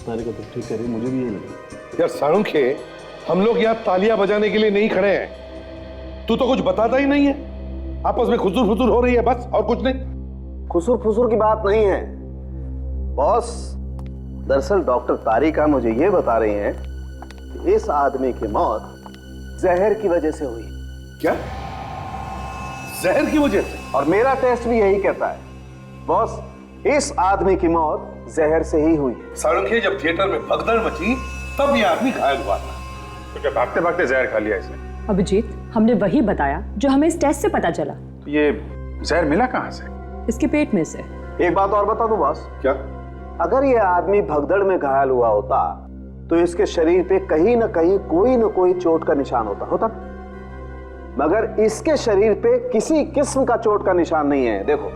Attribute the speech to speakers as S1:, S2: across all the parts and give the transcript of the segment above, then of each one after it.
S1: तारिका तो ठीक कह रही, मुझे भी यही लगा।
S2: यार साळुंखे, हम लोग यहाँ तालियां बजाने के लिए नहीं खड़े हैं। तू तो कुछ बताता ही नहीं है, आपस में खुसुर फुसुर हो रही है बस, और कुछ नहीं।
S1: खुसुर फुसुर की बात नहीं है बॉस। दरअसल डॉक्टर तारिका मुझे ये बता रही हैं कि इस आदमी की मौत जहर की वजह से हुई।
S2: क्या? जहर की वजह से?
S1: और मेरा टेस्ट भी यही कहता है बॉस, इस आदमी की मौत जहर से ही हुई है।
S2: साळुंखे, जब थिएटर में भगदड़ मची तब ये आदमी घायल हुआ था।
S3: तो क्या भागते भागते जहर खा लिया इसने?
S4: अभिजीत, हमने वही बताया जो हमें इस टेस्ट से पता चला।
S3: तो ये जहर मिला कहाँ से?
S4: इसके पेट में से।
S1: एक बात और बता दूं बॉस।
S2: क्या?
S1: अगर ये आदमी भगदड़ में घायल हुआ होता तो इसके शरीर पे कहीं ना कहीं कोई ना कोई चोट का निशान होता। मगर इसके शरीर पे किसी किस्म का चोट का निशान नहीं है। देखो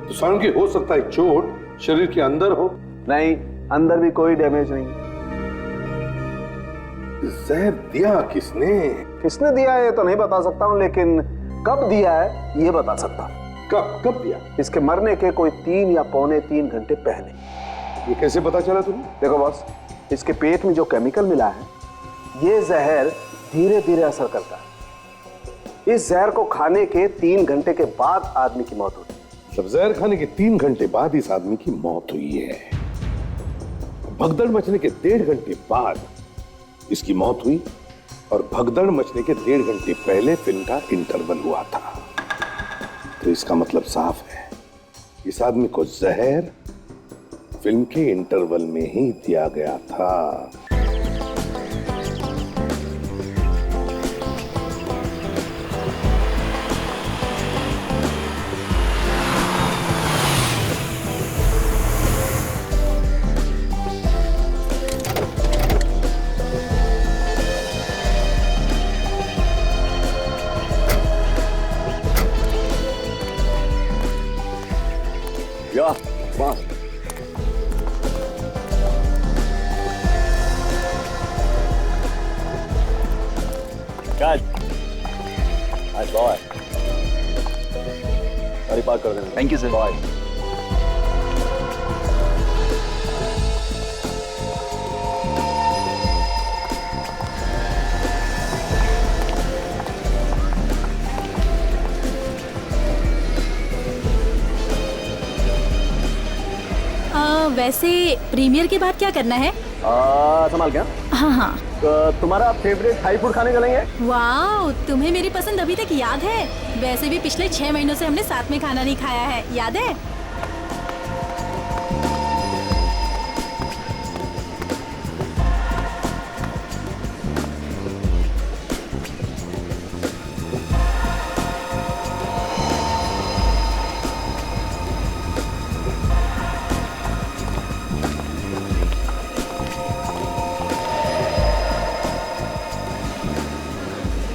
S2: तो साळुंखे, हो सकता है चोट शरीर के अंदर हो।
S1: नहीं, अंदर भी कोई डैमेज नहीं।
S2: जहर दिया किसने?
S1: किसने दिया है तो नहीं बता सकता हूं, लेकिन कब दिया है ये बता सकता हूं।
S2: कब दिया?
S1: इसके मरने के कोई 3 या पौने 3 घंटे पहले।
S2: ये कैसे पता चला तुम्हें?
S1: देखो बॉस, इसके पेट में जो केमिकल मिला है ये जहर धीरे धीरे असर करता है। इस जहर को खाने के 3 घंटे के बाद आदमी की मौत होती है।
S2: जब जहर खाने के 3 घंटे बाद इस आदमी की मौत हुई है, भगदड़ मचने के 1.5 घंटे बाद इसकी मौत हुई, और भगदड़ मचने के 1.5 घंटे पहले फिल्म का इंटरवल हुआ था। तो इसका मतलब साफ है, इस आदमी को जहर फिल्म के इंटरवल में ही दिया गया था।
S1: या बॉस, बॉय गाड़ी पार्क कर देना।
S5: Thank you sir.
S1: बॉय,
S6: वैसे प्रीमियर के बाद क्या करना है?
S1: संभाल क्या?
S6: हाँ हाँ।
S1: तुम्हारा फेवरेट थाई फूड खाने चलेंगे?
S6: वाह, तुम्हें मेरी पसंद अभी तक याद है? वैसे भी पिछले 6 महीनों से हमने साथ में खाना नहीं खाया है, याद है?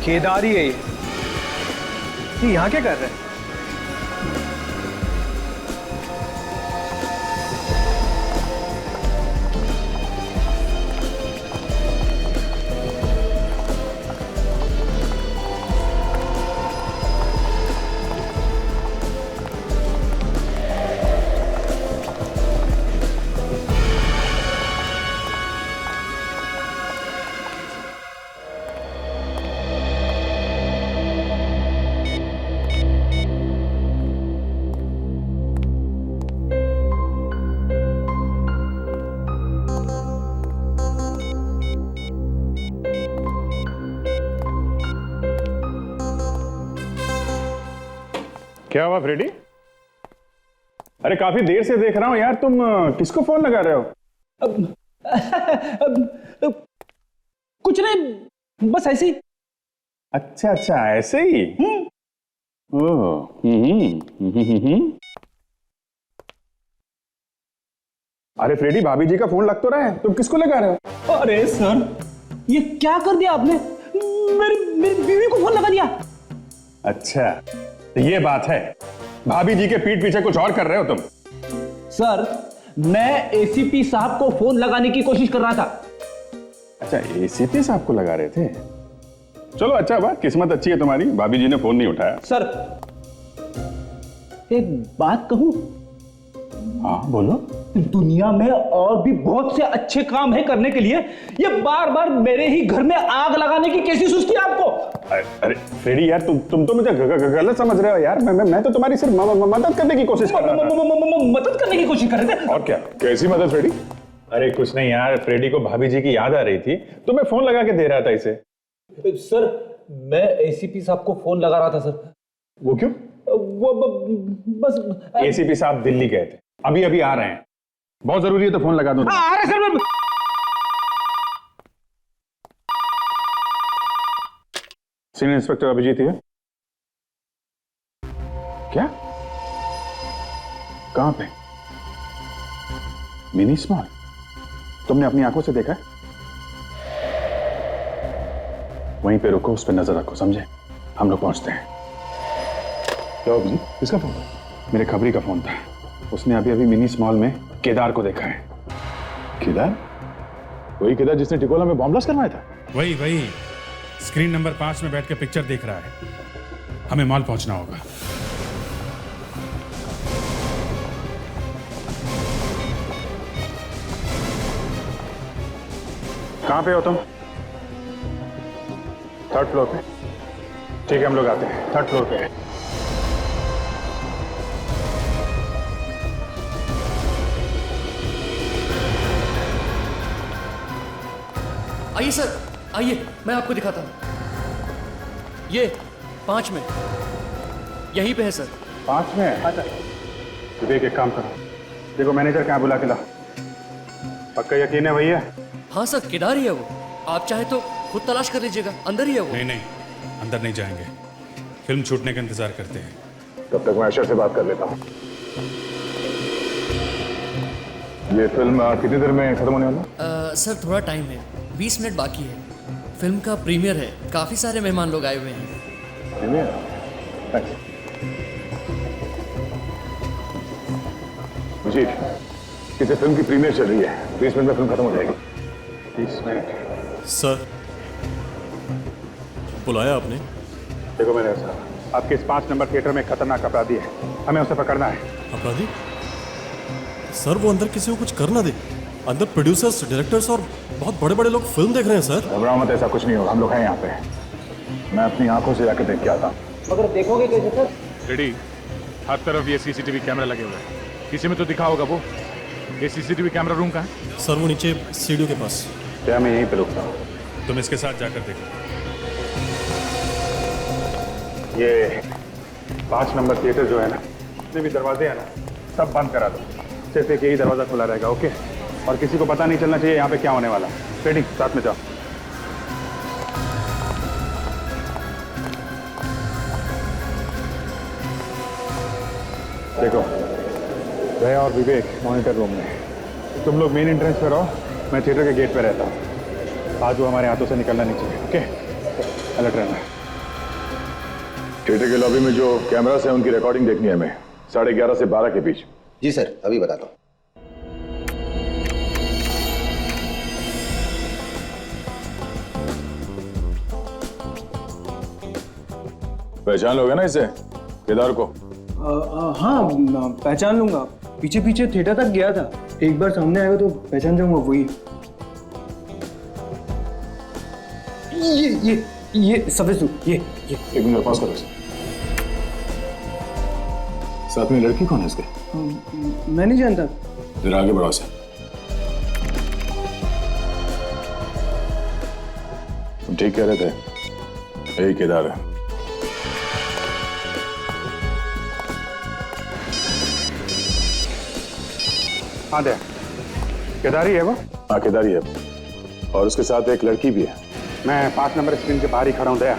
S5: केदारी है ये यहाँ क्या कर रहे हैं?
S3: क्या हुआ फ्रेडी? अरे काफी देर से देख रहा हूं यार, तुम किसको फोन लगा रहे हो?
S5: कुछ नहीं, बस ऐसे ही।
S3: अच्छा अच्छा, ऐसे ही। ओह, अरे फ्रेडी, भाभी जी का फोन लग तो रहा है, तुम किसको लगा रहे हो?
S5: अरे सर, ये क्या कर दिया आपने? मेरी बीवी को फोन लगा दिया।
S3: अच्छा, तो ये बात है, भाभी जी के पीठ पीछे कुछ और कर रहे हो तुम?
S5: सर, मैं एसीपी साहब को फोन लगाने की कोशिश कर रहा था।
S3: अच्छा, एसीपी साहब को लगा रहे थे? चलो अच्छा बात, किस्मत अच्छी है तुम्हारी, भाभी जी ने फोन नहीं उठाया।
S5: सर, एक बात कहूं?
S3: हाँ बोलो।
S5: दुनिया में और भी बहुत से अच्छे काम है करने के लिए, ये बार बार मेरे ही घर में आग लगाने की कैसी सुस्ती है आपको?
S3: अरे फ्रेडी यार, तुम तो मुझे गलत समझ रहे हो यार। मैं तो तुम्हारी सिर्फ मदद करने की कोशिश कर रहा था।
S5: मदद करने की कोशिश कर रहे थे?
S3: और क्या, कैसी मदद फ्रेडी? अरे कुछ नहीं यार, फ्रेडी को भाभी जी की याद आ रही थी तो मैं फोन लगा के दे रहा था इसे।
S5: सर मैं एसीपी साहब को फोन लगा रहा था सर।
S3: वो क्यों?
S5: वो बस
S3: एसीपी साहब दिल्ली गए थे, अभी अभी आ रहे हैं, बहुत जरूरी है तो फोन लगा दो।
S5: आ रहे सर।
S3: सीनियर इंस्पेक्टर अभिजीत है। क्या? कहां पे? Mini small? तुमने अपनी आंखों से देखा है? वहीं पे रुको, उस पर नजर रखो, समझे? हम लोग पहुंचते हैं। क्या अभिजीत, किसका फोन था? मेरे खबरी का फोन था। उसने अभी अभी मिनी स्मॉल में केदार को देखा है। केदार? वही केदार जिसने टिकोला में बॉम्ब ब्लास्ट करवाया था?
S7: वही स्क्रीन नंबर 5 में बैठ के पिक्चर देख रहा है। हमें मॉल पहुंचना होगा।
S3: कहां पे हो तुम? 3rd फ्लोर पे? ठीक है, हम लोग आते हैं। 3rd फ्लोर पे है।
S8: आइए सर, आइए मैं आपको दिखाता हूँ। ये 5 में, यहीं पे है सर।
S3: 5 में है? विवेक एक काम करो, देखो मैनेजर कहाँ बुला के लाओ। पक्का यकीन है भैया?
S8: हाँ सर, केदार ही है वो। आप चाहे तो खुद तलाश कर लीजिएगा, अंदर ही है वो।
S7: नहीं, अंदर नहीं जाएंगे, फिल्म छूटने का इंतजार करते हैं।
S3: तब तक मैं अशर से बात कर लेता हूँ। ये फिल्म कितनी देर में खत्म होने वाला?
S8: सर थोड़ा टाइम है, 20 मिनट बाकी है। फिल्म का प्रीमियर है, काफी सारे मेहमान लोग आए हुए हैं।
S3: जी, किसी फिल्म की प्रीमियर चल रही है, 20 मिनट में फिल्म खत्म हो जाएगी। 20 मिनट?
S9: सर बुलाया आपने?
S3: देखो मेरे साहब, आपके इस 5 नंबर थिएटर में खतरनाक अपराधी है, हमें उसे पकड़ना है।
S9: अपराधी? सर वो अंदर किसी को कुछ कर ना दे। अंदर प्रोड्यूसर्स, डायरेक्टर्स और बहुत बड़े बड़े लोग फिल्म देख रहे हैं सर।
S3: घबराओ मत, ऐसा कुछ नहीं होगा, हम लोग हैं यहाँ पे। मैं अपनी आंखों से जाकर देख के आता हूँ।
S5: मगर देखोगे कैसे सर?
S7: रेडी, हर तरफ ये सीसीटीवी कैमरा लगे हुए हैं। किसी में तो दिखा होगा वो। ये सीसीटीवी कैमरा रूम कहाँ है?
S9: सर वो नीचे सीढ़ियों के पास।
S3: क्या मैं यहीं पे रुकता हूँ?
S7: तुम इसके साथ जाकर देखो।
S3: ये 5 नंबर थिएटर जो है ना, जितने भी दरवाजे हैं ना, सब बंद करा दो। सिर्फ एक यही दरवाजा खुला रहेगा, ओके? और किसी को पता नहीं चलना चाहिए यहाँ पे क्या होने वाला है। रेडी, साथ में जाओ। देखो, जया और विवेक मॉनिटर रूम में। तुम लोग मेन एंट्रेंस पे रहो, मैं थिएटर के गेट पे रहता हूँ। आज वो हमारे हाथों से निकलना नहीं चाहिए, ओके? अलर्ट रहना। थिएटर के लॉबी में जो कैमरास हैं उनकी रिकॉर्डिंग देखनी है हमें, 11:30 से 12 के बीच।
S10: जी सर, अभी बताता हूँ।
S3: पहचान लोगे ना इसे, केदार को?
S11: हाँ पहचान लूंगा, पीछे पीछे थिएटर तक गया था। एक बार सामने आएगा तो पहचान जाऊंगा, वही। ये सफेद सूट, ये
S3: एक मिनट पास करो। साथ में लड़की कौन है इसके?
S11: मैं नहीं जानता।
S3: जरा आगे बढ़ाओ से। तुम ठीक कह रहे थे, यही केदार है। हाँ दे, केदारी है वो? हाँ केदारी है, और उसके साथ एक लड़की भी है। मैं 5 नंबर स्क्रीन के बाहर ही खड़ा हूँ दया।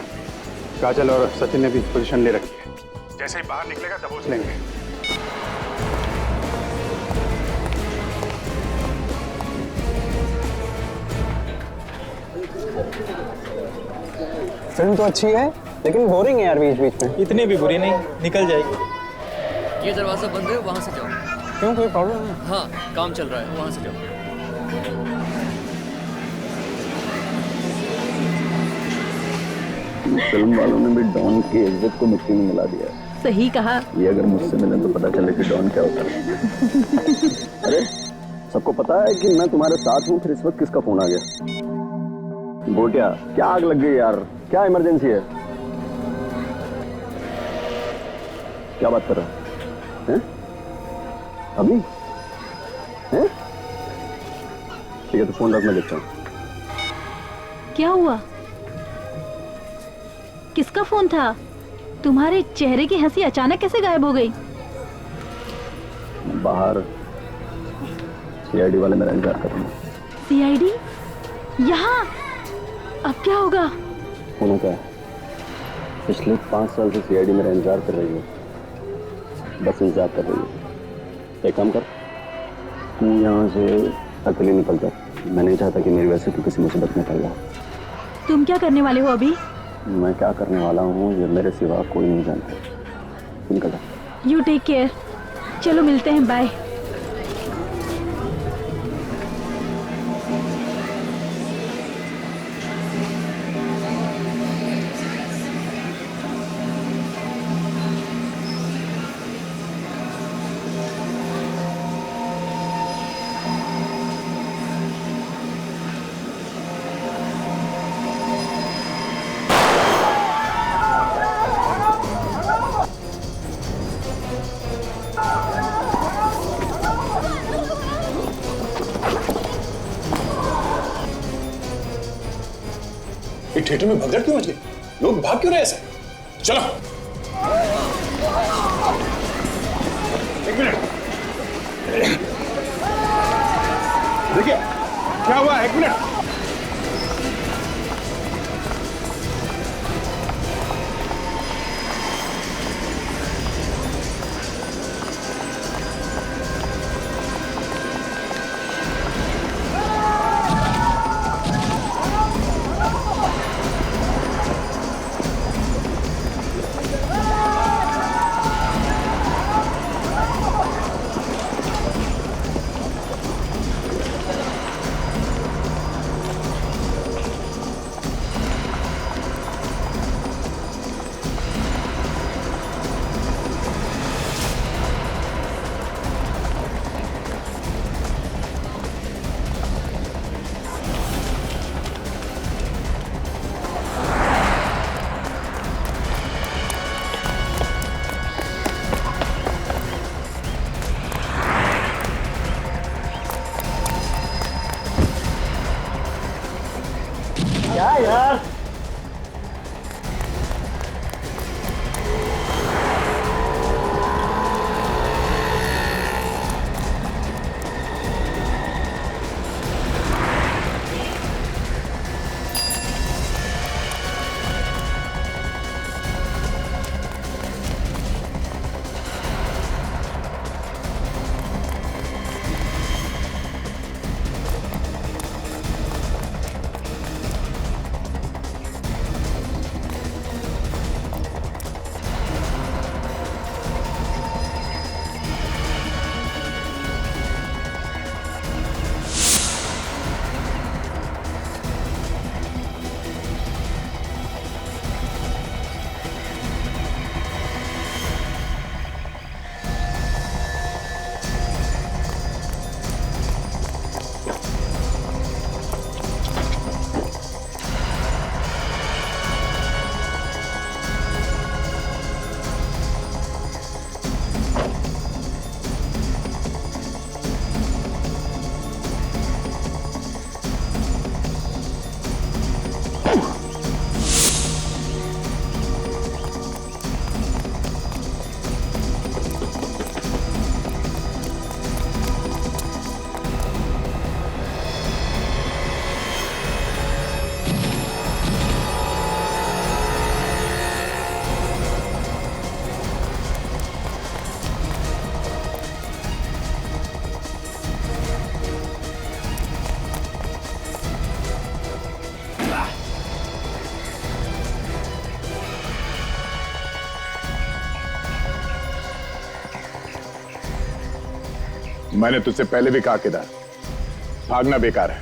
S3: काजल और सचिन ने भी पोजीशन ले रखी है, जैसे ही बाहर निकलेगा दबोच लेंगे।
S11: फिल्म तो अच्छी है, लेकिन बोरिंग है यार बीच बीच में।
S5: इतनी भी बुरी नहीं, निकल जाएगी।
S8: ये दरवाजा बंद है, वहाँ से जाओ।
S11: क्यों, कोई प्रॉब्लम है?
S8: हाँ काम चल रहा है, वहाँ से जाओ।
S1: फिल्म वालों ने भी डॉन की इज्जत को मिट्टी में मिला दिया।
S6: सही कहा।
S1: ये अगर मुझसे मिले तो पता चले कि डॉन क्या होता है। अरे
S10: सबको पता है कि मैं तुम्हारे साथ हूँ, फिर इस वक्त किसका फोन आ गया? गोटिया, क्या आग लग गई यार? क्या इमरजेंसी है? क्या बात कर रहा है? अभी हैं? ठीक है, तो फोन रख, मैं देखता हूँ।
S6: क्या हुआ? किसका फोन था? तुम्हारे चेहरे की हंसी अचानक कैसे गायब हो गई?
S10: बाहर सीआईडी वाले मेरा इंतजार कर रहे हैं।
S6: सीआईडी? यहाँ? अब क्या होगा?
S10: होना क्या है? पिछले 5 साल से सीआईडी मेरा इंतजार कर रही है, बस इंतजार कर रही है। एक काम कर, तू यहाँ से अकेले निकल जा। मैं नहीं चाहता कि मेरी वजह से तू किसी मुसीबत में पड़ जाए।
S6: तुम क्या करने वाले हो अभी?
S10: मैं क्या करने वाला हूँ ये मेरे सिवा कोई नहीं जानता। निकल जा।
S6: You take care. चलो मिलते हैं, बाय।
S3: थिएटर में भगदड़ क्यों मच गई? लोग भाग क्यों रहे ऐसे? चलो। एक मिनट, देखिए क्या हुआ। एक मिनट।
S10: क्या यार?
S3: मैंने तुझसे पहले भी कहा केदार, भागना बेकार है,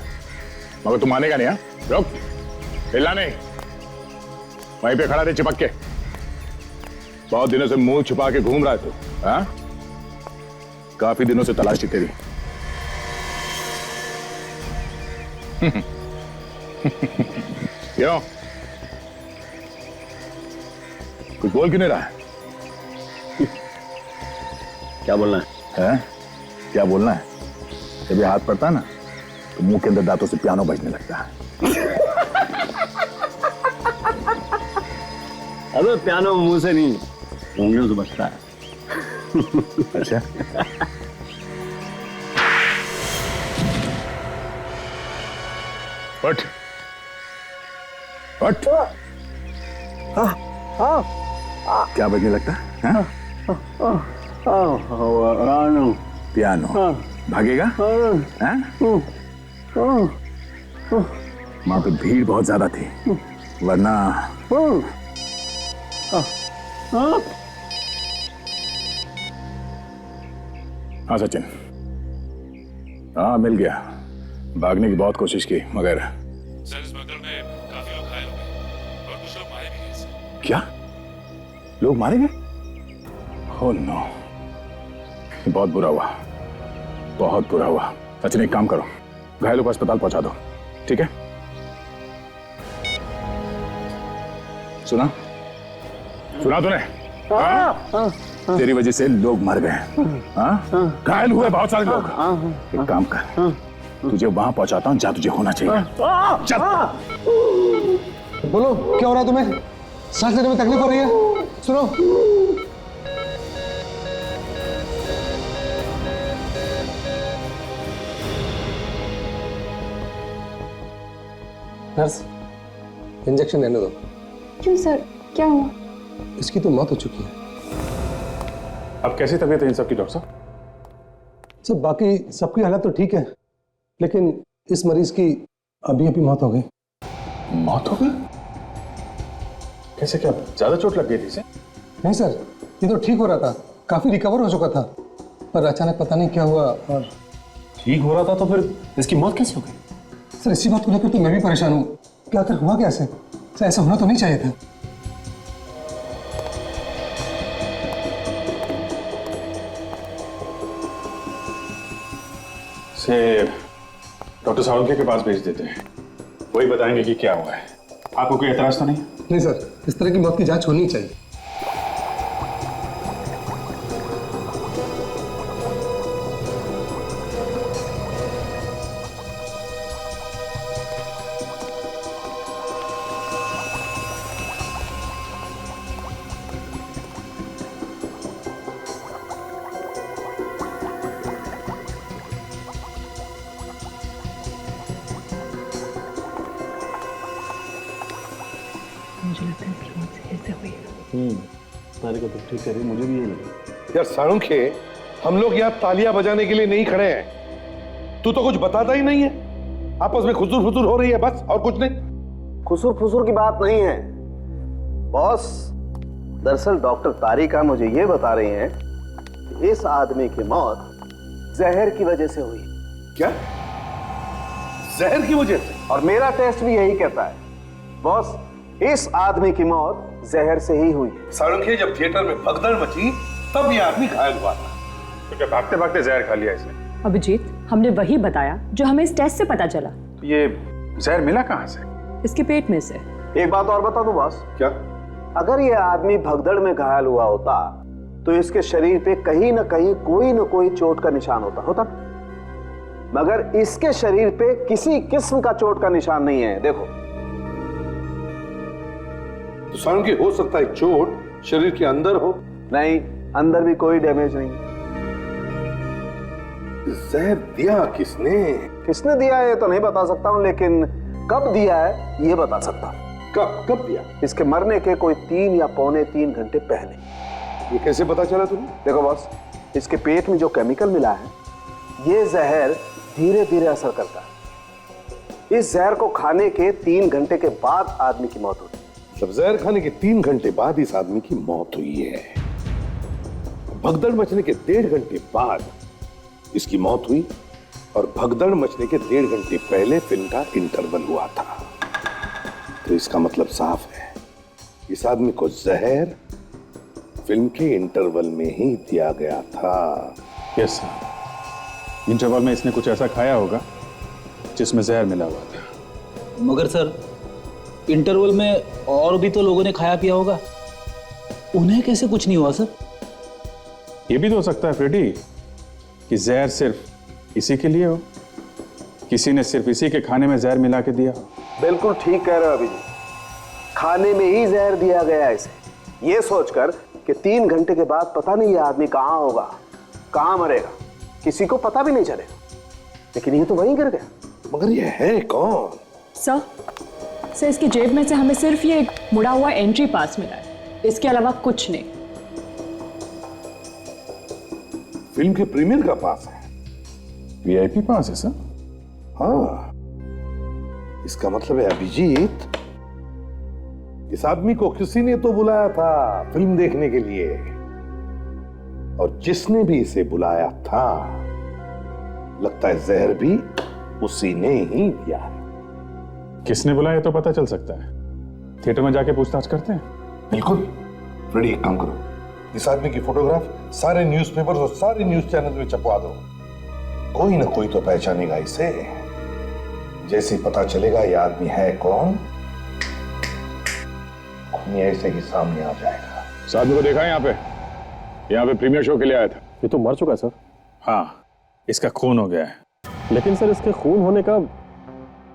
S3: मगर तू मानेगा नहीं। हाँ, रुक, हिलना नहीं, वहीं पे खड़ा रहे चिपक के। बहुत दिनों से मुंह छुपा के घूम रहा है तू। हाँ, काफी दिनों से तलाश थी तेरी। क्यों? कुछ बोल क्यों नहीं रहा है?
S10: क्या बोलना
S3: हैं? क्या बोलना है? जब ये हाथ पड़ता है ना तो मुंह के अंदर दांतों से पियानो बजने लगता है।
S10: अबे पियानो मुंह से नहीं, उंगलियों से बजता है।
S3: अच्छा। उठ, उठ। क्या बजने लगता है? पियानो। भागेगा? वहां पे भीड़ बहुत ज्यादा थी, वरना हाँ सचिन, हाँ मिल गया। भागने की बहुत कोशिश की मगर
S7: सर इस भगदड़ में काफी लोग घायल हो गए और कुछ लोग मारे भी गए सर।
S3: क्या लोग मारे गए? ओह नो, बहुत बुरा हुआ, बहुत बुरा हुआ। सचिन एक काम करो, घायलों को अस्पताल पहुंचा दो, ठीक है? सुना तूने? तेरी वजह से लोग मर गए, घायल हुए बहुत सारे लोग। एक काम कर, तुझे वहां पहुंचाता हूं, जा तुझे होना चाहिए। चल।
S11: बोलो क्या हो रहा है तुम्हें? सांस लेने में तकलीफ हो रही है? सुनो। नर्स, इंजेक्शन देने दो।
S12: क्यों सर, क्या हुआ?
S11: इसकी तो मौत हो चुकी है।
S3: अब कैसी तबीयत है इन सबकी डॉक्टर साहब?
S11: सर बाकी सबकी हालत तो ठीक है, लेकिन इस मरीज की अभी अभी मौत हो गई।
S3: मौत हो गई? कैसे, क्या ज्यादा चोट लग गई थी इसे?
S11: नहीं सर, ये तो ठीक हो रहा था, काफी रिकवर हो चुका था, पर अचानक पता नहीं क्या हुआ और
S3: ठीक हो रहा था तो फिर इसकी मौत कैसे हो गई?
S11: सर इसी बात को लेकर तो मैं भी परेशान हूँ कि आखिर हुआ कैसे? सर ऐसा होना तो नहीं चाहिए था।
S3: से डॉक्टर सावंत के पास भेज देते हैं, वही बताएंगे कि क्या हुआ है। आपको कोई एतराज तो नहीं?
S11: नहीं सर, इस तरह की मौत की जांच होनी चाहिए।
S10: सारे को तो ठीक करिए, मुझे भी यही लगा।
S2: यार साळुंखे, हम लोग यहाँ तालियां बजाने के लिए नहीं खड़े हैं। तू तो कुछ बताता ही नहीं है, आपस में खुसुर फुसुर हो रही है बस, और कुछ नहीं।
S1: खुसुर फुसुर की बात नहीं है बॉस। दरअसल डॉक्टर तारिका मुझे ये बता रही हैं कि इस आदमी की मौत जहर की वजह से हुई।
S2: क्या? जहर की वजह से?
S1: और मेरा टेस्ट भी यही कहता है बॉस, इस आदमी की मौत जहर से ही हुई है।
S2: साळुंखे, जब थिएटर में भगदड़ मची तब ये आदमी घायल हुआ था।
S3: तो क्या भागते भागते जहर खा लिया इसने?
S4: अभिजीत, हमने वही बताया जो हमें इस टेस्ट से पता चला।
S3: तो ये जहर मिला कहाँ से?
S4: इसके पेट में से।
S1: एक बात और बता दूं बॉस।
S2: क्या?
S1: अगर ये आदमी भगदड़ में घायल हुआ होता तो इसके शरीर पे कहीं ना कहीं कोई ना कोई चोट का निशान होता, मगर इसके शरीर पे किसी किस्म का चोट का निशान नहीं है। देखो
S2: तो साळुंखे, हो सकता है चोट शरीर के अंदर हो।
S1: नहीं, अंदर भी कोई डैमेज नहीं।
S2: जहर दिया किसने?
S1: किसने दिया है तो नहीं बता सकता हूं, लेकिन कब दिया है ये बता सकता हूं।
S2: कब दिया?
S1: इसके मरने के कोई 3 या पौने 3 घंटे पहले।
S2: ये कैसे पता चला तुम्हें?
S1: देखो बॉस, इसके पेट में जो केमिकल मिला है ये जहर धीरे धीरे असर करता है। इस जहर को खाने के 3 घंटे के बाद आदमी की मौत होती है।
S2: जब जहर खाने के 3 घंटे बाद इस आदमी की मौत हुई है। भगदड़ मचने के 1.5 घंटे बाद इसकी मौत हुई, और भगदड़ मचने के 1.5 घंटे पहले फिल्म का इंटरवल हुआ था। तो इसका मतलब साफ है, इस आदमी को जहर फिल्म के इंटरवल में ही दिया गया था।
S3: यस सर, इंटरवल में इसने कुछ ऐसा खाया होगा जिसमें जहर मिला हुआ था।
S5: मगर सर, इंटरवल में और भी तो लोगों ने खाया पिया होगा, उन्हें कैसे कुछ नहीं हुआ सर?
S3: ये भी तो हो सकता है फ्रेडी कि जहर सिर्फ इसी के लिए हो, किसी ने सिर्फ इसी के खाने में जहर मिला के दिया।
S1: बिल्कुल ठीक कह रहे हो अभिजीत, खाने में ही जहर दिया गया है इसे, ये सोचकर कि 3 घंटे के बाद पता नहीं ये आदमी कहां होगा, कहां मरेगा, किसी को पता भी नहीं चलेगा। लेकिन ये तो वहीं गिर गया।
S2: मगर ये है कौन?
S4: सर इसकी जेब में से हमें सिर्फ ये एक मुड़ा हुआ एंट्री पास मिला है, इसके अलावा कुछ नहीं।
S2: फिल्म के प्रीमियर का पास है।
S3: वीआईपी पास है सर?
S2: हाँ, इसका मतलब है अभिजीत, इस आदमी को किसी ने तो बुलाया था फिल्म देखने के लिए, और जिसने भी इसे बुलाया था लगता है जहर भी उसी ने ही दिया है।
S3: किसने बुलाया तो पता चल सकता है, थिएटर में जाके पूछताछ करते हैं।
S2: बिल्कुल। फ्रेडी, एक काम करो, इस आदमी की फोटोग्राफ सारे न्यूज़पेपर्स और सारे न्यूज चैनल में छपवा दो, कोई ना कोई तो पहचानेगा इसे। जैसे ही पता चलेगा ये आदमी है कौन, ये ऐसे ही सामने आ जाएगा।
S3: इस आदमी को देखा है यहाँ पे प्रीमियर शो के लिए आया था।
S9: ये तो मर चुका है सर।
S3: हाँ, इसका खून हो गया है।
S9: लेकिन सर इसके खून होने का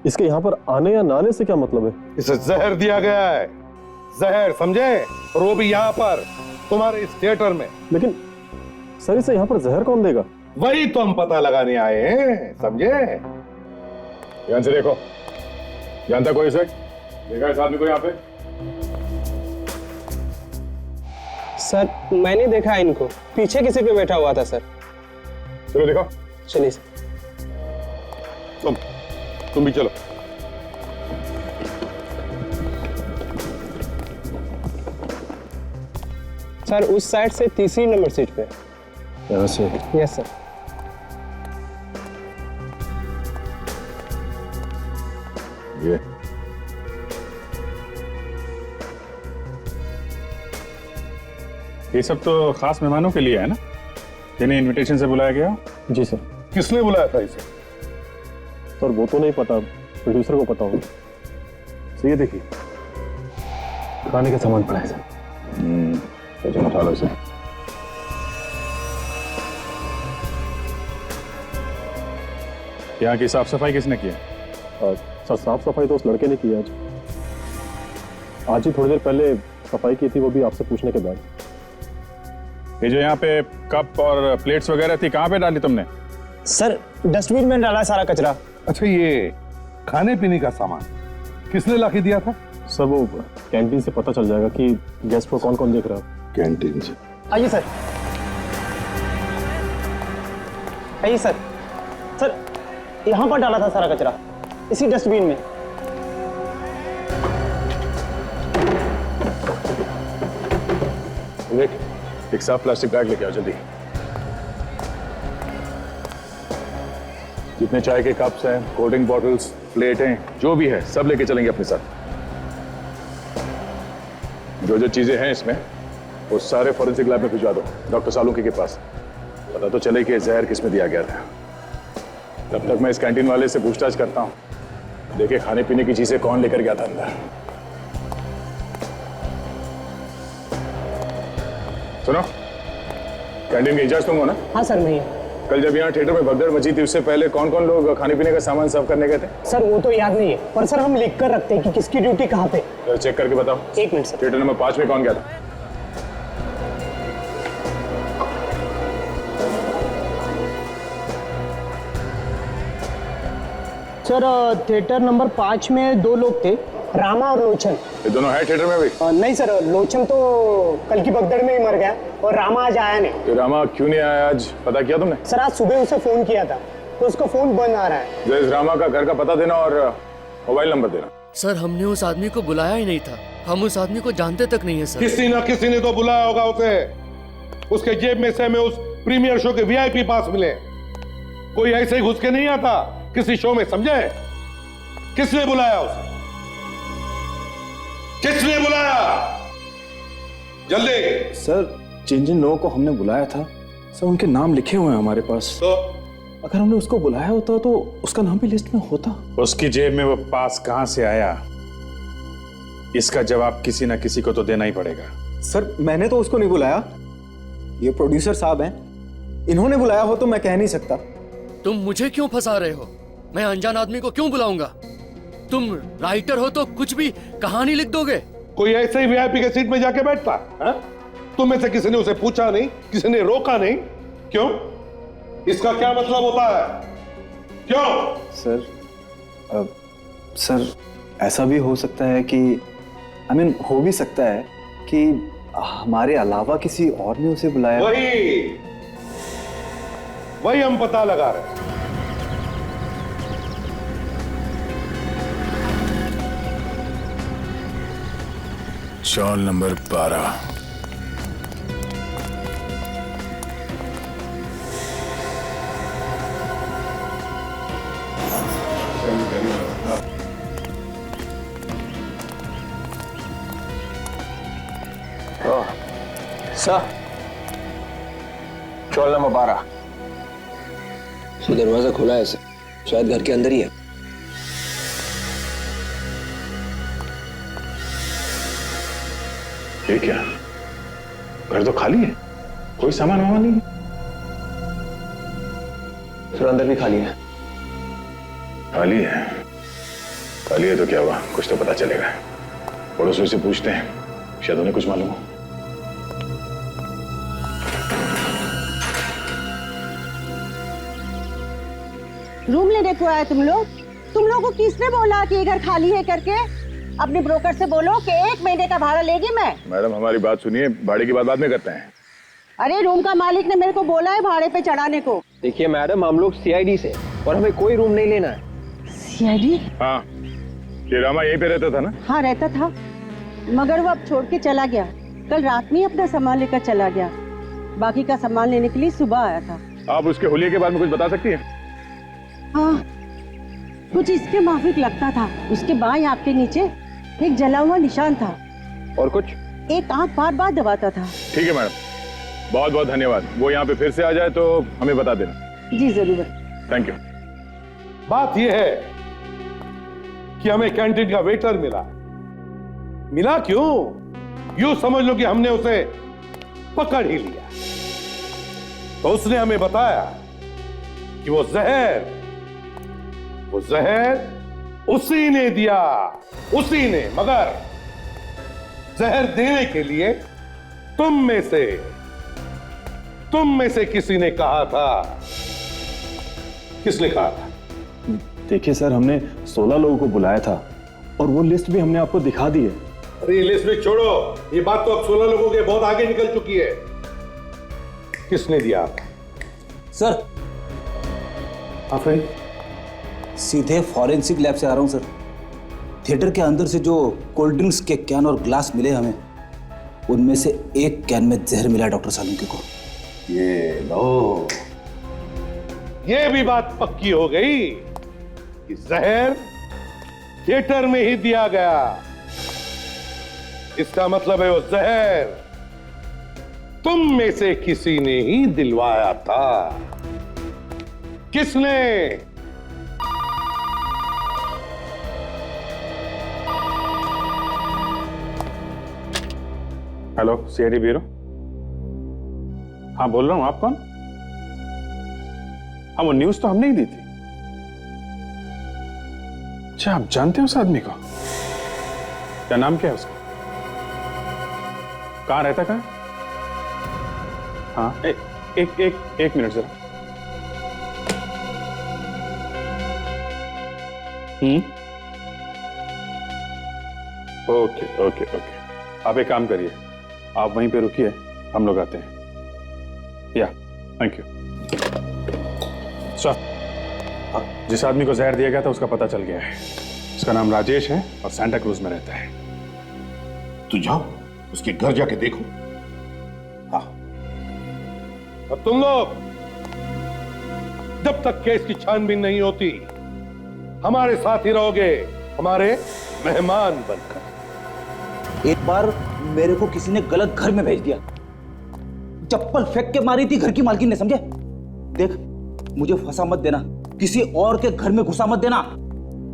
S9: इसके यहाँ पर आने या ना आने से क्या मतलब है?
S2: इसे जहर दिया गया है, जहर, समझे? और वो भी यहाँ पर तुम्हारे इस थिएटर में।
S9: लेकिन सर इसे यहाँ पर जहर कौन देगा?
S2: वही तो हम पता लगाने आए हैं, समझे?
S3: ध्यान से देखो, जानता कोई इसे? देखा इस आदमी को यहाँ पे?
S11: सर मैंने देखा इनको, पीछे किसी पे बैठा हुआ था सर।
S3: चलो देखो।
S11: चलिए सर।
S2: तुम भी चलो।
S11: सर उस साइड से 3री नंबर सीट पे।
S9: यहाँ से?
S11: Yes sir.
S3: ये सब तो खास मेहमानों के लिए है ना, जिन्हें इनविटेशन से बुलाया गया?
S9: जी सर।
S2: किसने बुलाया था इसे?
S9: सर वो तो नहीं पता, प्रोड्यूसर को पता होगा।
S3: तो ये देखिए,
S9: खाने का सामान पड़ा है सर।
S3: चलो उठा लो इसे। यहाँ की साफ सफाई किसने की है?
S9: सर साफ सफाई तो उस लड़के ने की आज ही थोड़ी देर पहले सफाई की थी, वो भी आपसे पूछने के बाद।
S3: ये जो यहाँ पे कप और प्लेट्स वगैरह थी, कहाँ पे डाली तुमने?
S11: सर डस्टबिन में डाला सारा कचरा।
S2: अच्छा, ये खाने पीने का सामान किसने लाके दिया था?
S9: सर वो कैंटीन से पता चल जाएगा कि गेस्ट को कौन कौन देख रहा है।
S2: कैंटीन से?
S11: आइए सर। आइए सर। सर यहाँ पर डाला था सारा कचरा, इसी डस्टबिन में।
S3: एक साफ प्लास्टिक बैग लेके आओ जल्दी। जितने चाय के कप्स हैं, कोल्ड ड्रिंक बॉटल्स, प्लेटें, जो भी है सब लेके चलेंगे अपने साथ। जो जो चीजें हैं इसमें वो सारे फॉरेंसिक लैब में भिजवा दो, डॉक्टर सालुंकी के पास। पता तो चले कि जहर किसमें दिया गया था। तब तक मैं इस कैंटीन वाले से पूछताछ करता हूँ, देखे खाने पीने की चीजें कौन लेकर गया था अंदर। सुनो, कैंटीन के इंचार्ज तुम हो ना?
S11: हाँ सर मैं।
S3: कल जब यहाँ थिएटर में भगदड़ मची थी उससे पहले कौन कौन लोग खाने पीने का सामान सर्व करने गए थे?
S11: सर वो तो याद नहीं है, पर सर हम लिख कर रखते हैं कि किसकी ड्यूटी कहाँ पे।
S3: तो चेक करके बताओ।
S11: 1 मिनट सर।
S3: थिएटर नंबर 5 में कौन गया था?
S11: सर थिएटर नंबर 5 में 2 लोग थे, रामा और लोचन।
S3: ये दोनों है थिएटर में भी?
S11: नहीं सर, लोचन तो कल की भगदड़ में ही मर गया और रामा आज आया नहीं।
S3: तो रामा क्यों नहीं आया आज, पता किया तुमने?
S11: सर आज सुबह उसे फोन किया था तो उसका फोन बंद आ रहा है।
S3: जो इस रामा का घर का पता देना और मोबाइल नंबर देना।
S8: सर हमने उस आदमी को बुलाया ही नहीं था, हम उस आदमी को जानते तक नहीं है सर।
S2: किसी ना किसी ने तो बुलाया होगा उसे। उसके जेब में से हमें उस प्रीमियर शो के वीआईपी पास मिले। कोई ऐसे ही घुस के नहीं आता किसी शो में, समझे? किसने बुलाया उसे? किसने बुलाया? जल्दी।
S3: सर जिन जिन लोगों को हमने बुलाया था सर उनके नाम लिखे हुए हैं हमारे पास।
S2: तो
S11: अगर हमने उसको बुलाया होता तो उसका नाम भी लिस्ट में होता।
S3: उसकी जेब में वो पास कहां से आया, इसका जवाब किसी ना किसी को तो देना ही पड़ेगा।
S11: सर मैंने तो उसको नहीं बुलाया, ये प्रोड्यूसर साहब हैं, इन्होंने बुलाया हो तो मैं कह नहीं सकता।
S8: तुम मुझे क्यों फंसा रहे हो? मैं अनजान आदमी को क्यों बुलाऊंगा? तुम राइटर हो तो कुछ भी कहानी लिख दोगे।
S2: कोई ऐसे ही वीआईपी के सीट में जाके बैठता है? तुम में से किसी ने उसे पूछा नहीं, किसी ने रोका नहीं, क्यों? इसका क्या मतलब होता है? क्यों?
S11: सर ऐसा भी हो सकता है कि हो भी सकता है कि हमारे अलावा किसी और ने उसे बुलाया।
S2: वही हम पता लगा रहे हैं।
S7: चौल नंबर 12।
S10: सर, चौल नंबर 12। दरवाजा खुला है सर, शायद घर के अंदर ही है।
S3: ये क्या, घर तो खाली है, कोई सामान वामान नहीं है।
S10: सर अंदर भी खाली है।
S3: खाली है? खाली है तो क्या हुआ, कुछ तो पता चलेगा। पड़ोसियों से पूछते हैं, शायद उन्हें कुछ मालूम हो।
S13: रूम लेने को आए तुम लोग? तुम लोगों को किसने बोला कि ये घर खाली है करके? अपने ब्रोकर से बोलो कि 1 महीने का भाड़ा लेगी मैं।
S3: मैडम हमारी बात सुनिए, भाड़े की बात बाद में करते हैं।
S13: अरे रूम का मालिक ने मेरे को बोला है भाड़े पे चढ़ाने को।
S10: देखिए मैडम, हम लोग सीआईडी से और हमें कोई रूम नहीं लेना है।
S13: सीआईडी?
S3: हाँ, ये रामा यहीं पे रहता था ना?
S13: हाँ रहता था, मगर वो अब छोड़ के चला गया। कल रात में ही अपना सामान लेकर चला गया। बाकी का सामान लेने के लिए सुबह आया था।
S3: आप उसके हुलिये के बारे में कुछ बता सकती हैं?
S13: हाँ, कुछ इसके माफिक लगता था। उसके बाएं आंख के नीचे एक जला हुआ निशान था।
S10: और कुछ?
S13: एक आंख बार बार दबाता था।
S3: ठीक है मैडम, बहुत बहुत धन्यवाद। वो यहाँ पे फिर से आ जाए तो हमें बता देना।
S13: जी जरूर।
S3: Thank you.
S2: बात यह है कि हमें कैंटीन का वेटर मिला क्यों? यूं समझ लो कि हमने उसे पकड़ ही लिया। तो उसने हमें बताया कि वो जहर उसी ने दिया, उसी ने। मगर जहर देने के लिए तुम में से किसी ने कहा था। किसने कहा था?
S11: देखिए सर, हमने 16 लोगों को बुलाया था और वो लिस्ट भी हमने आपको दिखा दी है।
S2: अरे लिस्ट में छोड़ो, ये बात तो अब 16 लोगों के बहुत आगे निकल चुकी है। किसने दिया?
S5: सर
S2: आप
S5: सीधे फॉरेंसिक लैब से आ रहा हूं सर। थिएटर के अंदर से जो कोल्ड ड्रिंक्स के कैन और ग्लास मिले हमें, उनमें से एक कैन में जहर मिला डॉक्टर सालुंके को।
S2: ये लो, ये भी बात पक्की हो गई कि जहर थिएटर में ही दिया गया। इसका मतलब है वो जहर तुम में से किसी ने ही दिलवाया था। किसने?
S3: Hello, CID bureau. हाँ बोल रहा हूं, आप कौन? हाँ, वो न्यूज तो हमने ही दी थी। अच्छा, आप जानते हो उस आदमी को? क्या नाम क्या है उसका? कहां रहता? कहां? हाँ, एक मिनट जरा। ओके ओके ओके, आप एक काम करिए, आप वहीं पे रुकिए, हम लोग आते हैं। या, थैंक यू सर। जिस आदमी को जहर दिया गया था उसका पता चल गया है। उसका नाम राजेश है और सांता क्रूज में रहता है।
S2: तू जाओ, उसके घर जाके देखो। हाँ, अब तुम लोग जब तक केस की छानबीन नहीं होती हमारे साथ ही रहोगे, हमारे मेहमान बनकर।
S5: एक बार मेरे को किसी ने गलत घर में भेज दिया। चप्पल फेंक के मारी थी घर की मालकिन ने, समझे? देख मुझे फंसा मत देना, किसी और के घर में घुसा मत देना।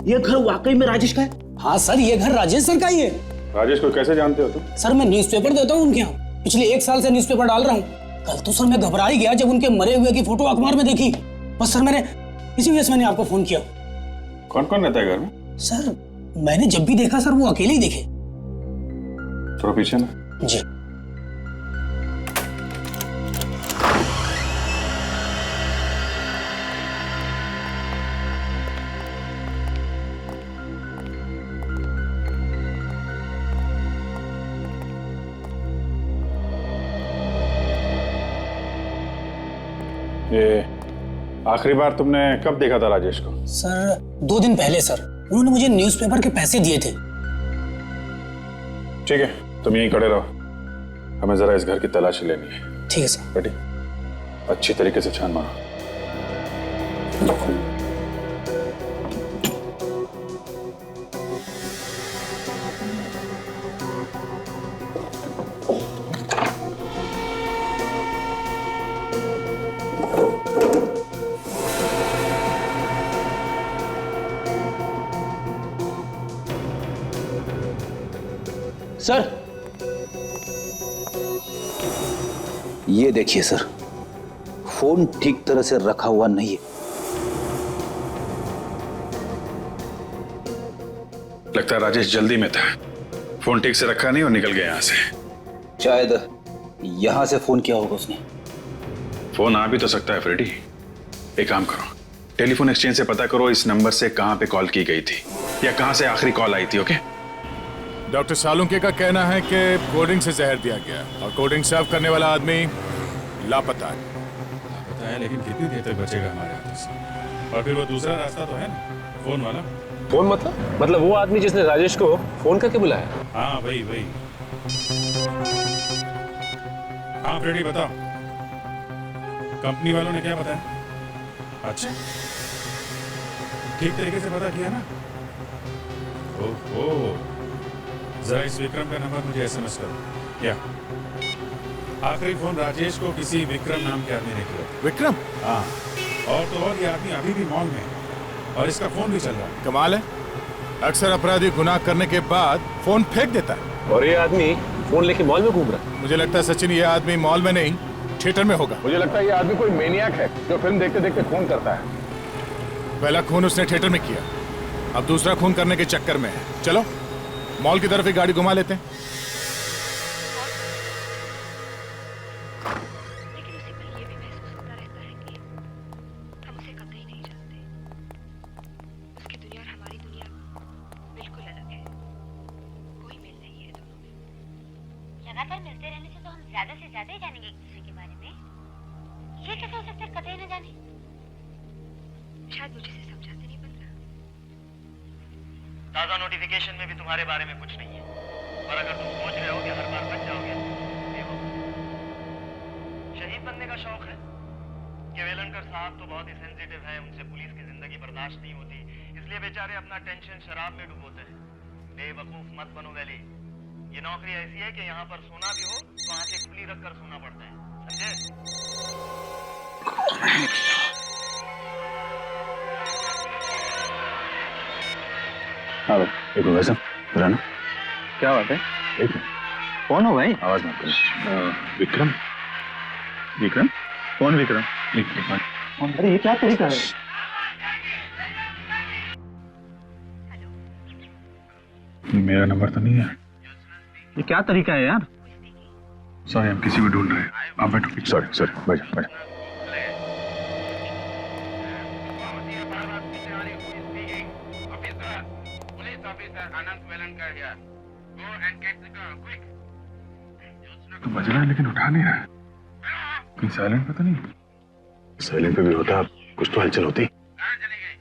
S5: ये घर वाकई में राजेश का है?
S14: हाँ सर, ये घर राजेश सर का ही है।
S3: राजेश को कैसे जानते हो तुम?
S14: सर मैं न्यूज़पेपर देता हूँ उनके यहाँ, पिछले 1 साल से न्यूज़पेपर डाल रहा हूँ। कल तो सर मैं घबरा ही गया जब उनके मरे हुए की फोटो अखबार में देखी। बस सर मैंने इसी वजह से मैंने आपको फोन किया।
S3: कौन कौन रहता है घर में?
S14: सर मैंने जब भी देखा सर वो अकेले ही दिखे।
S3: थोड़ा पीछे ना।
S14: जी।
S3: ये आखिरी बार तुमने कब देखा था राजेश को?
S14: सर 2 दिन पहले सर, उन्होंने मुझे न्यूज़पेपर के पैसे दिए थे।
S3: ठीक है, तुम यहीं खड़े रहो, हमें जरा इस घर की तलाशी लेनी है।
S14: ठीक है सर।
S3: बेटी अच्छी तरीके से छान मारो।
S5: सर ये देखिए सर, फोन ठीक तरह से रखा हुआ नहीं है।
S3: लगता है राजेश जल्दी में था, फोन ठीक से रखा नहीं और निकल गया यहाँ से।
S5: शायद यहां से फोन किया होगा उसने।
S3: फोन आ भी तो सकता है फ्रेडी। एक काम करो, टेलीफोन एक्सचेंज से पता करो इस नंबर से कहां पे कॉल की गई थी या कहां से आखिरी कॉल आई थी। ओके?
S7: डॉक्टर सालुंके का कहना है कि कोल्ड से जहर दिया गया और कोल्ड ड्रिंक सर्व करने वाला आदमी लापता है।
S3: पता है, लेकिन कितनी देर तक बचेगा हमारे हाथों से? और फिर वो दूसरा रास्ता तो है ना, फोन वाला।
S10: फोन मतलब वो आदमी जिसने राजेश को फोन करके बुलाया?
S3: हाँ वही। हाँ फ्रेडी बताओ, कंपनी वालों ने क्या बताया? अच्छा, ठीक तरीके से पता किया ना? ओहो, जरा इस विक्रम का नंबर मुझे एसएमएस करो। क्या आखिरी फोन राजेश को किसी विक्रम नाम के आदमी ने किया?
S7: विक्रम?
S3: हाँ, और तो और ये आदमी अभी भी मॉल में है और इसका फोन भी चल रहा है।
S7: कमाल है, अक्सर अपराधी गुनाह करने के बाद फोन फेंक देता है
S10: और ये आदमी फोन लेके मॉल में घूम रहा है।
S7: मुझे लगता है सचिन, ये आदमी मॉल में नहीं थिएटर में होगा।
S2: मुझे लगता है ये आदमी कोई मेनियाक है जो फिल्म देखते देखते खून करता है।
S7: पहला खून उसने थिएटर में किया, अब दूसरा खून करने के चक्कर में है। चलो मॉल की तरफ एक गाड़ी घुमा लेते हैं।
S12: लेकिन उसी पर ये भी महसूस होता रहता है कि हम उसे कतई नहीं जानते। उसकी दुनिया और हमारी दुनिया बिल्कुल अलग है, कोई मेल नहीं है दोनों में।
S15: लगातार मिलते रहने से तो हम ज्यादा से ज्यादा ही जानेंगे एक दूसरे के बारे में। ये कैसे हो सकता है कतई न जाने?
S12: शायद मुझे से समझाते नहीं बन रहा।
S16: ताज़ा नोटिफिकेशन में भी तुम्हारे बारे में कुछ नहीं है, और अगर तुम सोच रहे हो कि हर बार बच जाओगे, देखो शहीद बनने का शौक है कि वेलनकर साहब तो बहुत ही सेंसिटिव है, उनसे पुलिस की जिंदगी बर्दाश्त नहीं होती, इसलिए बेचारे अपना टेंशन शराब में डुबोते हैं। बेवकूफ मत बनो वैली, ये नौकरी ऐसी है कि यहाँ पर सोना भी हो तो आंखें खुली रखकर सोना पड़ता है, समझे?
S3: हेलो, एक मिनट वैसा ना,
S10: क्या बात है?
S3: एक
S10: कौन हो भाई?
S3: आवाज मत करो। विक्रम? कौन विक्रम?
S10: अरे ये क्या तरीका है?
S3: मेरा नंबर तो नहीं है।
S10: ये क्या तरीका है यार?
S3: सॉरी, हम किसी को ढूंढ रहे हैं। आप बैठो। सॉरी बैठो। तो बज रहा है लेकिन उठा नहीं रहा है। कहीं साइलेंट पे तो नहीं? साइलेंट पे भी होता कुछ तो हलचल होती।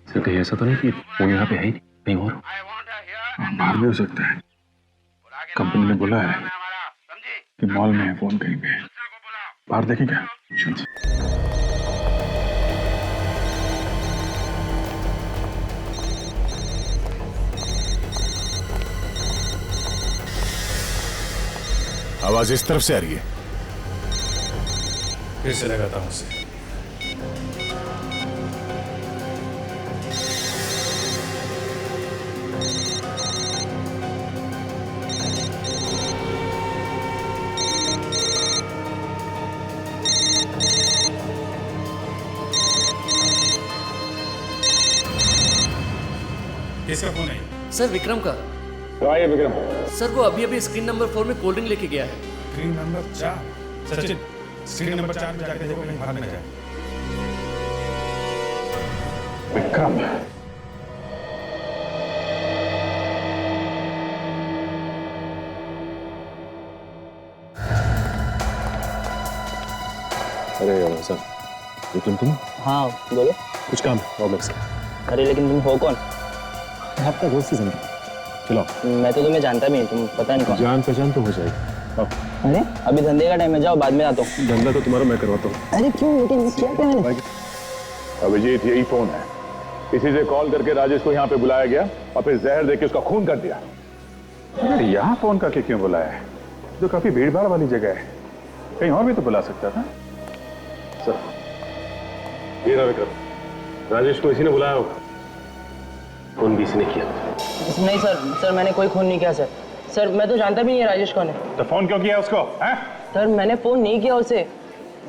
S10: सर कहीं ऐसा तो नहीं कि फोन यहाँ पे है ही नहीं, कहीं और हो?
S3: बाहर भी हो सकता है। कंपनी ने बोला है कि मॉल में है फोन कहीं पे। बाहर देखें क्या?
S7: आवाज इस तरफ से आ रही है।
S3: फिर से लगाता हूं उसे। किसका फोन है?
S8: सर विक्रम का।
S3: तो आइए विक्रम।
S8: सर वो अभी अभी स्क्रीन नंबर 4 में कोल्ड ड्रिंक लेके गया है।
S3: Screen number 4? Sachin, screen number 4 में जाके देखो कहीं भाग न जाए। विक्रम,
S10: अरे सर, विक्रम तुम?
S17: हाँ बोलो।
S10: कुछ काम है रॉब्लेक्स का।
S17: अरे लेकिन तुम हो कौन?
S10: आपका दोस्त ही समझो। चलो।
S17: मैं तो तुम्हें जानता भी नहीं, तुम पता नहीं कौन।
S10: जान पहचान तो हो जाएगी।
S17: अरे अभी धंधे का टाइम है, जाओ बाद में आता हूँ।
S10: धंधा तो तुम्हारा मैं करवाता हूँ।
S17: अरे क्यों, लेकिन क्या क्या मैंने?
S3: अभिजीत, यही फोन है। इसी से कॉल करके राजेश को यहाँ पे बुलाया गया और फिर जहर देके उसका खून कर दिया। अरे यहाँ फोन करके क्यों बुलाया है? जो काफी भीड़ भाड़ वाली जगह है, कहीं और भी तो बुला सकता था। सर, ये रहा विक्रम, राजेश को इसी ने बुलाया होगा।
S10: फोन भी इसी ने किया।
S17: नहीं सर, मैंने कोई खून नहीं किया सर। सर मैं तो जानता भी नहीं है राजेश कौन है।
S3: तो फोन क्यों किया उसको? हैं?
S17: सर मैंने फोन नहीं किया उसे।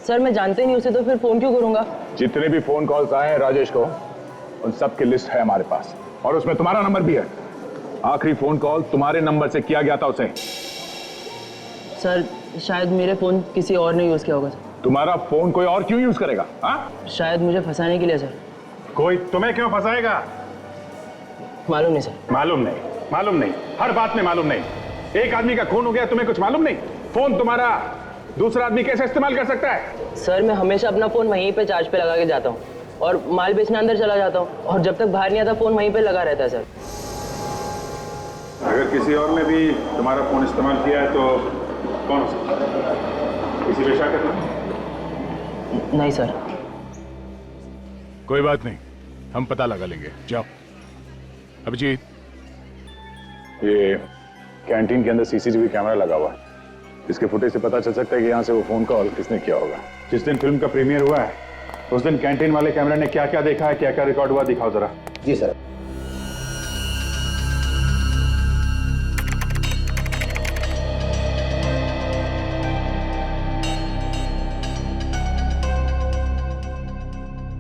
S17: सर मैं जानते नहीं उसे, तो फिर फोन क्यों करूंगा?
S3: जितने भी फोन कॉल्स आए हैं राजेश को, उन सब की लिस्ट है हमारे पास, और उसमें तुम्हारा नंबर भी है। आखिरी फोन कॉल तुम्हारे नंबर से किया गया था उसे।
S17: सर शायद मेरे फोन किसी और ने यूज किया होगा सर।
S3: तुम्हारा फोन कोई और क्यों यूज करेगा?
S17: शायद मुझे फंसाने के लिए सर।
S3: कोई तुम्हें क्यों फंसाएगा?
S17: मालूम नहीं सर।
S3: मालूम नहीं, हर बात में मालूम नहीं। एक आदमी का खून हो गया, तुम्हें कुछ मालूम नहीं? फोन तुम्हारा दूसरा आदमी कैसे इस्तेमाल कर सकता है?
S17: सर मैं हमेशा अपना फोन वहीं पे चार्ज पे लगा के जाता हूँ और माल बेचने अंदर चला जाता हूँ, और जब तक बाहर नहीं आता फोन वहीं पे लगा रहता है सर।
S3: अगर किसी और ने भी तुम्हारा फोन इस्तेमाल किया है तो कौन हो सकता है? किसी पे शक है?
S17: नहीं सर।
S7: कोई बात नहीं, हम पता लगा लेंगे। जाओ। अभिजीत, ये कैंटीन के अंदर सीसीटीवी कैमरा लगा हुआ है। इसके फुटेज से पता चल सकता है कि यहाँ से वो फोन कॉल किसने किया होगा। जिस दिन फिल्म का प्रीमियर हुआ है उस दिन कैंटीन वाले कैमरे ने क्या क्या देखा है, क्या क्या रिकॉर्ड हुआ, दिखाओ जरा।
S10: जी सर।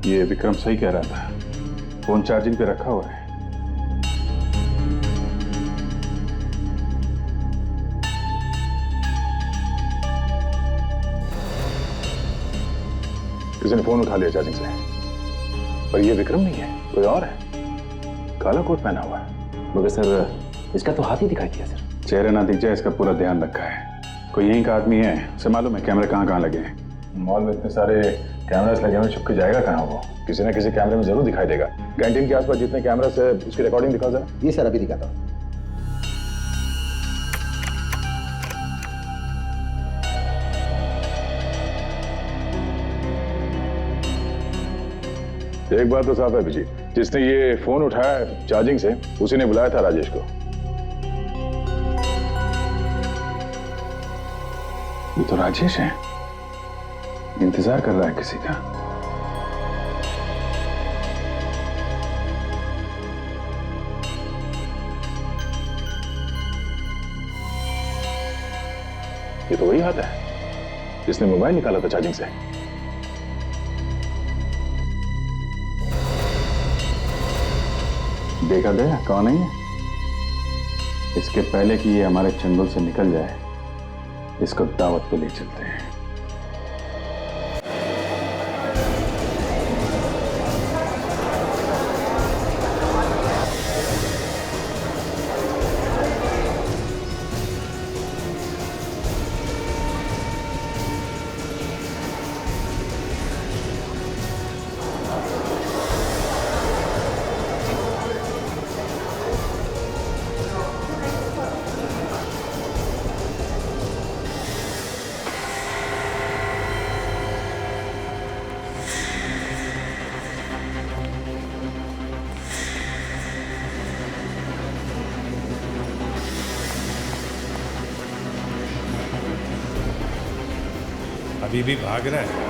S3: ये विक्रम सही कह रहा था, फोन चार्जिंग पे रखा हुआ है। किसी ने फोन उठा लिया चार्जिंग से, पर ये विक्रम नहीं है, कोई और है। काला कोट पहना हुआ है।
S10: मगर सर इसका तो हाथ ही दिखाई दिया सर।
S3: चेहरे ना दिख जाए इसका पूरा ध्यान रखा है। कोई यहीं का आदमी है, उसे मालूम है कैमरे कहाँ कहाँ लगे हैं। मॉल में इतने सारे कैमरास लगे हुए, छुप के जाएगा कहाँ वो? किसी ना किसी कैमरे में जरूर दिखाई देगा। कैंटीन के आसपास जितने कैमरास है उसकी रिकॉर्डिंग दिखाओ जरा।
S10: जी सर, अभी दिखाता हूँ।
S3: एक बात तो साफ है अभिजीत, जिसने ये फोन उठाया चार्जिंग से उसी ने बुलाया था राजेश को। ये तो राजेश है, इंतजार कर रहा है किसी का। ये तो वही हाथ है जिसने मोबाइल निकाला था चार्जिंग से। देखा गया कौन है ये? इसके पहले कि ये हमारे चंगुल से निकल जाए, इसको दावत पे ले चलते हैं।
S7: अभी भी भाग रहा है।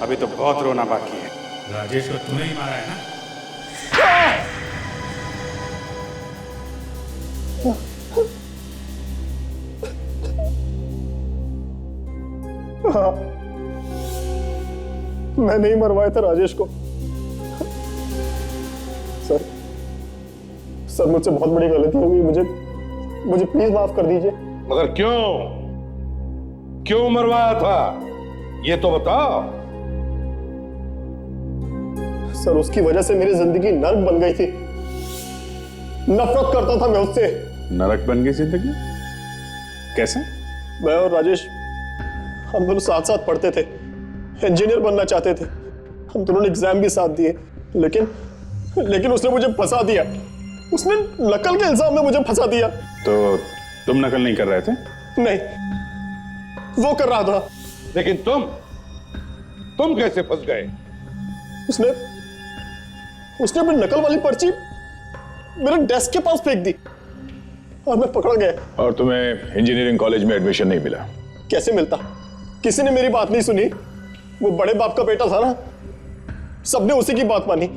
S3: अभी तो बहुत रोना बाकी है।
S7: राजेश को तूने ही मारा है ना?
S18: हाँ, मैंने ही मरवाया था राजेश को। सर मुझसे बहुत बड़ी गलती हो गई, मुझे प्लीज माफ कर दीजिए।
S2: मगर क्यों मरवाया था ये तो बताओ।
S18: सर उसकी वजह से मेरी जिंदगी नर्क बन गई थी। नफरत करता था मैं उससे।
S3: नरक बन गई जिंदगी? कैसे?
S18: मैं और राजेश हम दोनों साथ साथ पढ़ते थे, इंजीनियर बनना चाहते थे। हम दोनों ने एग्जाम भी साथ दिए, लेकिन उसने मुझे फंसा दिया। उसने नकल के इल्जाम में मुझे फंसा दिया।
S3: तो तुम नकल नहीं कर रहे थे?
S18: नहीं, वो कर रहा था।
S2: लेकिन तुम कैसे फंस गए?
S18: उसने अपनी नकल वाली पर्ची मेरे डेस्क के पास फेंक दी और मैं पकड़ा गया।
S7: और तुम्हें इंजीनियरिंग कॉलेज में एडमिशन नहीं मिला?
S18: कैसे मिलता? किसी ने मेरी बात नहीं सुनी। वो बड़े बाप का बेटा था ना, सबने उसी की बात मानी।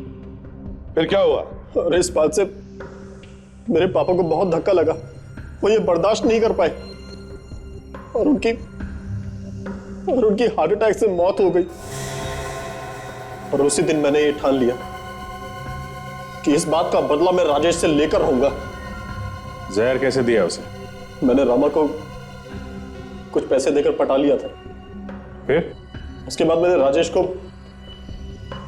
S2: फिर क्या हुआ?
S18: और इस बात से मेरे पापा को बहुत धक्का लगा। वो ये बर्दाश्त नहीं कर पाए और उनकी हार्ट अटैक से मौत हो गई। और उसी दिन मैंने ये ठान लिया कि इस बात का बदला मैं राजेश से लेकर रहूंगा।
S3: जहर कैसे दिया उसे?
S18: मैंने रामा को कुछ पैसे देकर पटा लिया था।
S3: फिर
S18: उसके बाद मैंने राजेश को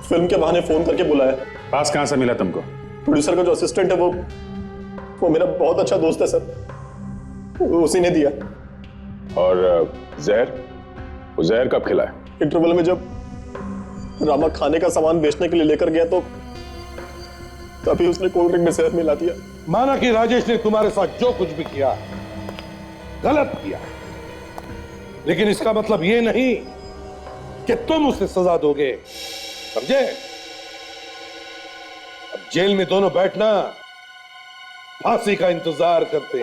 S18: फिल्म के बहाने फोन करके बुलाया।
S3: पास कहां से मिला तुमको?
S18: प्रोड्यूसर का जो असिस्टेंट है वो मेरा बहुत अच्छा दोस्त है सर, उसी ने दिया।
S7: और जहर? वो जहर कब खिलाया?
S18: इंटरवल में जब रामा खाने का सामान बेचने के लिए लेकर गया तो तभी उसने कोल्ड ड्रिंक में जहर मिला दिया।
S2: माना कि राजेश ने तुम्हारे साथ जो कुछ भी किया गलत किया, लेकिन इसका मतलब ये नहीं कि तुम उसे सजा दोगे, समझे? अब जेल में दोनों बैठना फांसी का इंतजार करते।